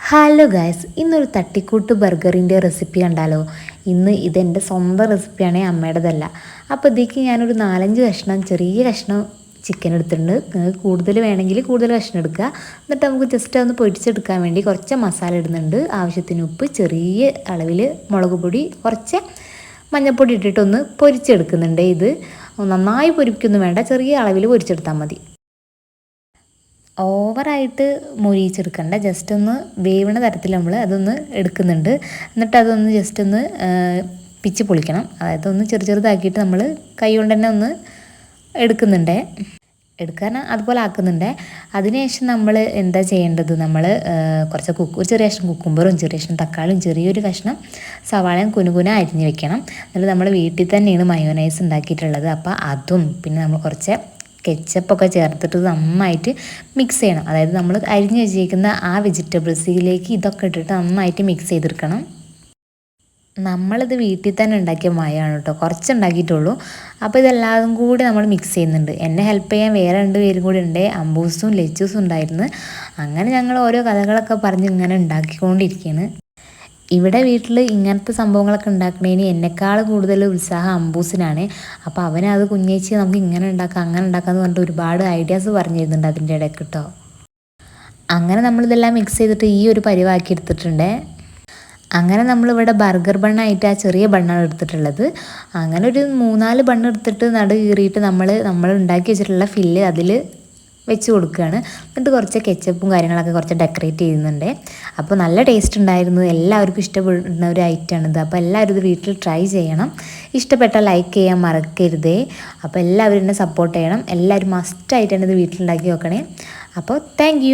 Hello guys, ഇന്നൊരു തട്ടിക്കൂട്ട് ബർഗറിൻ്റെ recipe കണ്ടാലോ. ഇന്ന് ഇതെൻ്റെ സ്വന്തം റെസിപ്പിയാണ്, അമ്മയുടേതല്ല. അപ്പോൾ ഇതിലേക്ക് ഞാനൊരു 4-5 കഷ്ണം ചെറിയ കഷ്ണം ചിക്കൻ എടുത്തിട്ടുണ്ട്. നിങ്ങൾക്ക് കൂടുതൽ വേണമെങ്കിൽ കൂടുതൽ കഷ്ണം എടുക്കുക. എന്നിട്ട് നമുക്ക് ജസ്റ്റ് ഒന്ന് പൊരിച്ചെടുക്കാൻ വേണ്ടി കുറച്ച് മസാല ഇടുന്നുണ്ട്. ആവശ്യത്തിന് ഉപ്പ്, ചെറിയ അളവിൽ മുളക് പൊടി, കുറച്ച് മഞ്ഞൾപ്പൊടി ഇട്ടിട്ടൊന്ന് പൊരിച്ചെടുക്കുന്നുണ്ട്. ഇത് നന്നായി പൊരിക്കൊന്നും വേണ്ട, ചെറിയ അളവിൽ പൊരിച്ചെടുത്താൽ മതി. ഓവറായിട്ട് മൊരിയിച്ചെടുക്കണ്ട, ജസ്റ്റ് ഒന്ന് വേവണ തരത്തിൽ നമ്മൾ അതൊന്ന് എടുക്കുന്നുണ്ട്. എന്നിട്ട് അതൊന്ന് ജസ്റ്റ് ഒന്ന് പിച്ച് പൊളിക്കണം. അതായത് ഒന്ന് ചെറുതാക്കിയിട്ട് നമ്മൾ കൈ കൊണ്ട് തന്നെ ഒന്ന് എടുക്കുന്നുണ്ട്. എടുക്കാൻ അതുപോലെ ആക്കുന്നുണ്ട്. അതിനുശേഷം നമ്മൾ എന്താ ചെയ്യേണ്ടത്, നമ്മൾ കുറച്ച് ഒരു ചെറിയ കഷ്ണം കുക്കുംബറും ചെറിയ കഷ്ണം തക്കാളിയും ചെറിയൊരു കഷ്ണം സവാളയും കുനുകുന അരിഞ്ഞ് വെക്കണം. എന്നിട്ട് നമ്മൾ വീട്ടിൽ തന്നെയാണ് മയോനൈസ് ഉണ്ടാക്കിയിട്ടുള്ളത്. അപ്പോൾ അതും പിന്നെ നമ്മൾ കുറച്ച് കെച്ചപ്പൊക്കെ ചേർത്തിട്ട് നന്നായിട്ട് മിക്സ് ചെയ്യണം. അതായത് നമ്മൾ അരിഞ്ഞ് വെച്ചിരിക്കുന്ന ആ വെജിറ്റബിൾസിലേക്ക് ഇതൊക്കെ ഇട്ടിട്ട് നന്നായിട്ട് മിക്സ് ചെയ്തെടുക്കണം. നമ്മളിത് വീട്ടിൽ തന്നെ ഉണ്ടാക്കിയ മയമാണ് കേട്ടോ, കുറച്ച് ഉണ്ടാക്കിയിട്ടുള്ളൂ. അപ്പോൾ ഇതെല്ലാതും കൂടി നമ്മൾ മിക്സ് ചെയ്യുന്നുണ്ട്. എന്നെ ഹെൽപ്പ് ചെയ്യാൻ വേറെ 2 പേരും കൂടി ഉണ്ട്, അമ്പൂസും ലച്ചൂസും ഉണ്ടായിരുന്നു. അങ്ങനെ ഞങ്ങൾ ഓരോ കഥകളൊക്കെ പറഞ്ഞ് ഇങ്ങനെ ഉണ്ടാക്കിക്കൊണ്ടിരിക്കുകയാണ്. ഇവിടെ വീട്ടിൽ ഇങ്ങനത്തെ സംഭവങ്ങളൊക്കെ ഉണ്ടാക്കുന്നതിന് എന്നെക്കാൾ കൂടുതൽ ഉത്സാഹം അമ്പൂസിനാണ്. അപ്പോൾ അവനത് കുഞ്ഞേച്ചി നമുക്ക് ഇങ്ങനെ ഉണ്ടാക്കാം അങ്ങനെ ഉണ്ടാക്കാമെന്ന് പറഞ്ഞിട്ട് ഒരുപാട് ഐഡിയാസ് പറഞ്ഞു തരുന്നുണ്ട് അതിൻ്റെ ഇടയ്ക്ക് കേട്ടോ. അങ്ങനെ നമ്മളിതെല്ലാം മിക്സ് ചെയ്തിട്ട് ഈ ഒരു പരിവാക്കി എടുത്തിട്ടുണ്ട്. അങ്ങനെ നമ്മളിവിടെ ബർഗർ ബണ്ണായിട്ട് ആ ചെറിയ ബണ്ണാണ് എടുത്തിട്ടുള്ളത്. അങ്ങനെ ഒരു 3-4 ബണ്ണ് എടുത്തിട്ട് നടു കീറിയിട്ട് നമ്മൾ ഉണ്ടാക്കി വെച്ചിട്ടുള്ള ഫില്ല് അതിൽ വെച്ച് കൊടുക്കുകയാണ്. എന്നിട്ട് കുറച്ച് കെച്ചപ്പും കാര്യങ്ങളൊക്കെ കുറച്ച് ഡെക്കറേറ്റ് ചെയ്യുന്നുണ്ട്. അപ്പോൾ നല്ല ടേസ്റ്റ് ഉണ്ടായിരുന്നു. എല്ലാവർക്കും ഇഷ്ടപ്പെടുന്ന ഒരു ഐറ്റമാണിത്. അപ്പോൾ എല്ലാവരും ഇത് വീട്ടിൽ ട്രൈ ചെയ്യണം. ഇഷ്ടപ്പെട്ടാൽ ലൈക്ക് ചെയ്യാൻ മറക്കരുതേ. അപ്പോൾ എല്ലാവരും എന്നെ സപ്പോർട്ട് ചെയ്യണം. എല്ലാവരും മസ്റ്റായിട്ട് തന്നെ ഇത് വീട്ടിലുണ്ടാക്കി നോക്കണേ. അപ്പോൾ താങ്ക്